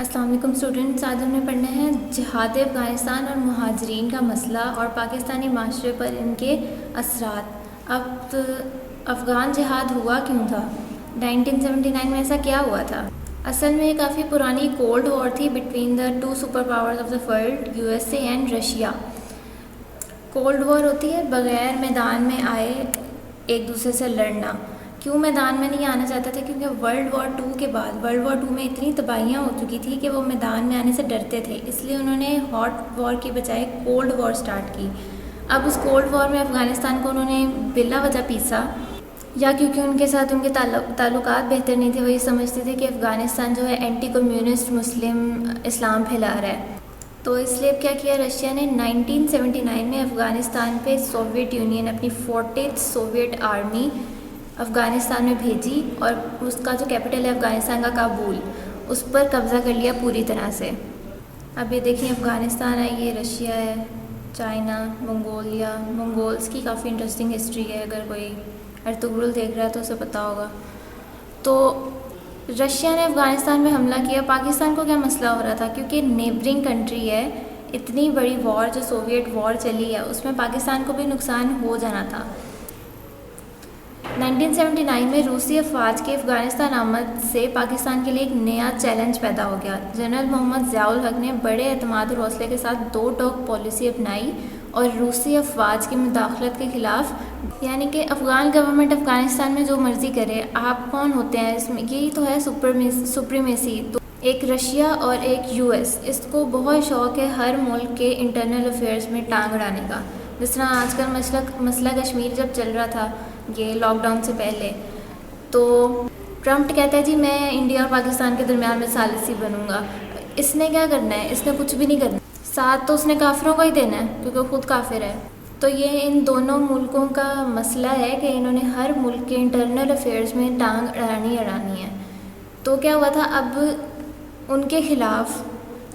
السلام علیکم اسٹوڈنٹس، آج ہم نے پڑھنا ہے جہاد افغانستان اور مہاجرین کا مسئلہ اور پاکستانی معاشرے پر ان کے اثرات۔ اب افغان جہاد ہوا کیوں تھا؟ 1979 میں ایسا کیا ہوا تھا؟ اصل میں یہ کافی پرانی کولڈ وار تھی between the two superpowers of the world, USA and Russia. Cold war ہوتی ہے بغیر میدان میں آئے ایک دوسرے سے لڑنا۔ کیوں میدان میں نہیں آنا چاہتا تھا؟ کیونکہ ورلڈ وار 2 کے بعد ورلڈ وار 2 میں اتنی تباہیاں ہو چکی تھی کہ وہ میدان میں آنے سے ڈرتے تھے، اس لیے انہوں نے ہاٹ وار کی بجائے کولڈ وار سٹارٹ کی۔ اب اس کولڈ وار میں افغانستان کو انہوں نے بلا وجہ پیسا، یا کیونکہ ان کے ساتھ ان کے تعلقات بہتر نہیں تھے، وہ یہ سمجھتے تھے کہ افغانستان جو ہے اینٹی کمیونسٹ مسلم اسلام پھیلا رہا ہے۔ تو اس لیے کیا کیا رشیا نے 1979 میں افغانستان پہ سوویت یونین اپنی 40th سوویت آرمی افغانستان میں بھیجی، اور اس کا جو کیپٹل ہے افغانستان کا کابل، اس پر قبضہ کر لیا پوری طرح سے۔ اب یہ دیکھیں افغانستان ہے، یہ رشیا ہے، چائنا، منگولیا۔ منگولز کی کافی انٹرسٹنگ ہسٹری ہے، اگر کوئی ارطغرل دیکھ رہا ہے تو اسے پتہ ہوگا۔ تو رشیا نے افغانستان میں حملہ کیا۔ پاکستان کو کیا مسئلہ ہو رہا تھا؟ کیونکہ نیبرنگ کنٹری ہے، اتنی بڑی وار جو سوویت وار چلی ہے اس میں پاکستان کو بھی نقصان ہو جانا تھا۔ 1979 میں روسی افواج کے افغانستان آمد سے پاکستان کے لیے ایک نیا چیلنج پیدا ہو گیا۔ جنرل محمد ضیاء الحق نے بڑے اعتماد اور حوصلے کے ساتھ 2 ٹوک پالیسی اپنائی اور روسی افواج کی مداخلت کے خلاف، یعنی کہ افغان گورنمنٹ افغانستان میں جو مرضی کرے، آپ کون ہوتے ہیں اس میں، یہی تو ہے سپریمیسی۔ تو ایک رشیا اور ایک US، اس کو بہت شوق ہے ہر ملک کے انٹرنل افیئرز میں ٹانگ اڑانے کا۔ جس طرح آج کل مسئلہ کشمیر جب چل رہا تھا یہ لاک ڈاؤن سے پہلے، تو ٹرمپ کہتا ہے جی میں انڈیا اور پاکستان کے درمیان میں ثالثی بنوں گا۔ اس نے کیا کرنا ہے؟ اس نے کچھ بھی نہیں کرنا، ساتھ تو اس نے کافروں کو ہی دینا ہے کیونکہ خود کافر ہے۔ تو یہ ان دونوں ملکوں کا مسئلہ ہے کہ انہوں نے ہر ملک کے انٹرنل افیئرز میں ٹانگ اڑانی ہے۔ تو کیا ہوا تھا؟ اب ان کے خلاف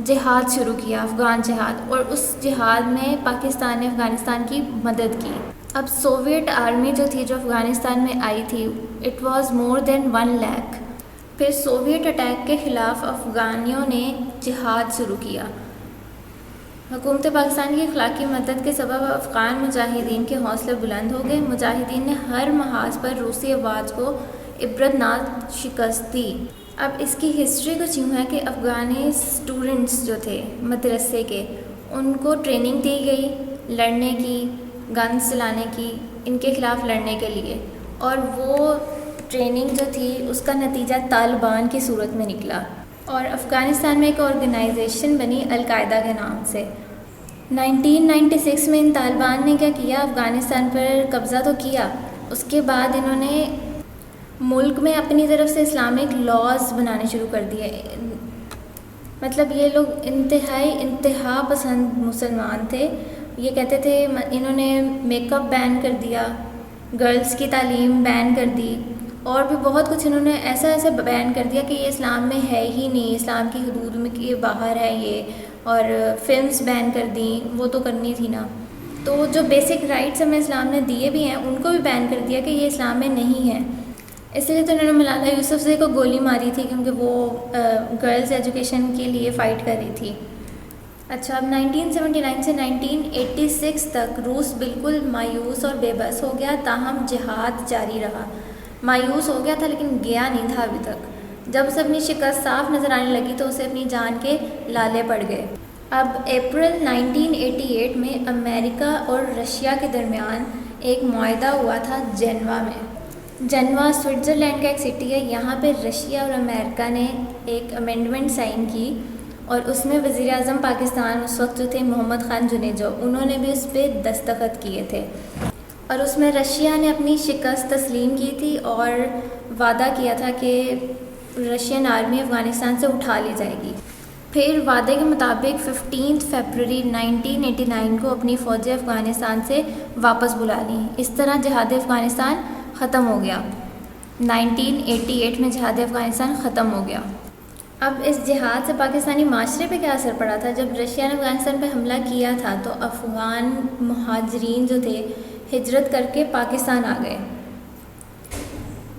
جہاد شروع کیا، افغان جہاد، اور اس جہاد میں پاکستان نے افغانستان کی مدد کی۔ اب سوویت آرمی جو تھی جو افغانستان میں آئی تھی، اٹ واز مور دین 1 لاکھ۔ پھر سوویت اٹیک کے خلاف افغانیوں نے جہاد شروع کیا۔ حکومت پاکستان کی اخلاقی مدد کے سبب افغان مجاہدین کے حوصلے بلند ہو گئے۔ مجاہدین نے ہر محاذ پر روسی افواج کو عبرتناک شکست دی۔ اب اس کی ہسٹری کچھ یوں ہے کہ افغانی اسٹوڈنٹس جو تھے مدرسے کے، ان کو ٹریننگ دی گئی لڑنے کی، گنز چلانے کی، ان کے خلاف لڑنے کے لیے، اور وہ ٹریننگ جو تھی اس کا نتیجہ طالبان کی صورت میں نکلا، اور افغانستان میں ایک آرگنائزیشن بنی القاعدہ کے نام سے۔ 1996 میں ان طالبان نے کیا کیا؟ افغانستان پر قبضہ تو کیا، اس کے بعد انہوں نے ملک میں اپنی طرف سے اسلامک لاز بنانے شروع کر دیے۔ مطلب یہ لوگ انتہا پسند مسلمان تھے۔ یہ کہتے تھے، انہوں نے میک اپ بین کر دیا، گرلز کی تعلیم بین کر دی، اور بھی بہت کچھ انہوں نے ایسا بین کر دیا کہ یہ اسلام میں ہے ہی نہیں، اسلام کی حدود میں کے باہر ہے یہ، اور فلمز بین کر دیں، وہ تو کرنی تھی نا۔ تو جو بیسک رائٹس ہمیں اسلام نے دیے بھی ہیں ان کو بھی بین کر دیا کہ یہ اسلام میں نہیں ہے۔ اس لیے تو انہوں نے مولانا یوسفزئی کو گولی ماری تھی، کیونکہ وہ گرلز ایجوکیشن کے لیے فائٹ کر رہی تھی۔ اچھا، اب 1979 سے 1986 تک روس بالکل مایوس اور بے بس ہو گیا، تاہم جہاد جاری رہا۔ مایوس ہو گیا تھا لیکن گیا نہیں تھا ابھی تک۔ جب اسے اپنی شکست صاف نظر آنے لگی تو اسے اپنی جان کے لالے پڑ گئے۔ اب اپریل 1988 میں امریکہ اور رشیا کے درمیان ایک معاہدہ ہوا تھا جنیوا میں۔ جنیوا سوئٹزرلینڈ کا ایک سٹی ہے، یہاں پہ رشیا اور امریکہ نے ایک امینڈمنٹ سائن کی، اور اس میں وزیر اعظم پاکستان اس وقت جو تھے محمد خان جنیجو، انہوں نے بھی اس پہ دستخط کیے تھے، اور اس میں رشیا نے اپنی شکست تسلیم کی تھی اور وعدہ کیا تھا کہ رشین آرمی افغانستان سے اٹھا لی جائے گی۔ پھر وعدے کے مطابق 15 فروری 1989 کو اپنی فوجیں افغانستان سے واپس بلا لیں۔ اس طرح جہاد افغانستان ختم ہو گیا۔ 1988 میں جہاد افغانستان ختم ہو گیا۔ اب اس جہاد سے پاکستانی معاشرے پہ کیا اثر پڑا تھا؟ جب رشیا نے افغانستان پہ حملہ کیا تھا تو افغان مہاجرین جو تھے ہجرت کر کے پاکستان آ گئے۔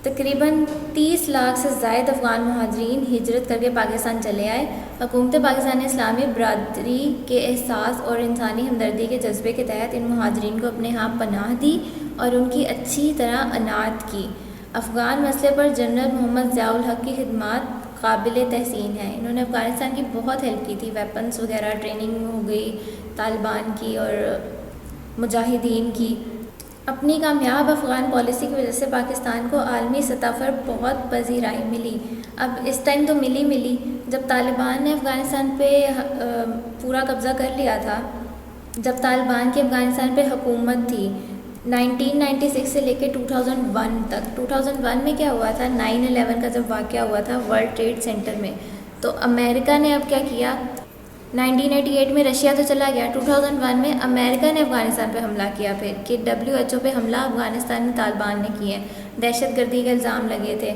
تقریباً 30 لاکھ سے زائد افغان مہاجرین ہجرت کر کے پاکستان چلے آئے۔ حکومت پاکستان اسلامی برادری کے احساس اور انسانی ہمدردی کے جذبے کے تحت ان مہاجرین کو اپنے ہاں پناہ دی اور ان کی اچھی طرح عنایت کی۔ افغان مسئلے پر جنرل محمد ضیاء الحق کی خدمات قابل تحسین ہیں۔ انہوں نے افغانستان کی بہت ہیلپ کی تھی، ویپنز وغیرہ ٹریننگ ہو گئی طالبان کی اور مجاہدین کی۔ اپنی کامیاب افغان پالیسی کی وجہ سے پاکستان کو عالمی سطح پر بہت پذیرائی ملی۔ اب اس ٹائم تو ملی جب طالبان نے افغانستان پہ پورا قبضہ کر لیا تھا، جب طالبان کی افغانستان پہ حکومت تھی 1996 سے لے کے 2001 تک۔ 2001 میں کیا ہوا تھا، 9/11 کا جب واقعہ ہوا تھا ورلڈ ٹریڈ سینٹر میں، تو امریکہ نے اب کیا کیا، 1988 میں رشیا تو چلا گیا، 2001 میں امریکہ نے افغانستان پہ حملہ کیا پھر کہ WHO پہ حملہ افغانستان میں طالبان نے کیے، دہشت گردی کے الزام لگے تھے۔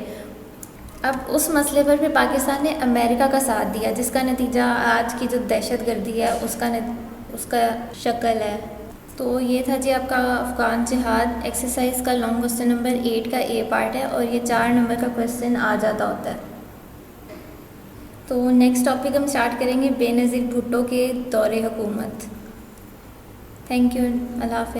اب اس مسئلے پر پھر پاکستان نے امریکہ کا ساتھ دیا، جس کا نتیجہ آج کی جو دہشت گردی ہے اس کا شکل ہے۔ تو یہ تھا جی آپ کا افغان جہاد ایکسرسائز کا لانگ کوسچن نمبر 8 کا A پارٹ ہے، اور یہ 4 نمبر کا کوسچن آ جاتا ہوتا ہے۔ تو نیکسٹ ٹاپک ہم اسٹارٹ کریں گے بے نظیر بھٹو کے دور حکومت۔ تھینک یو، اللہ حافظ۔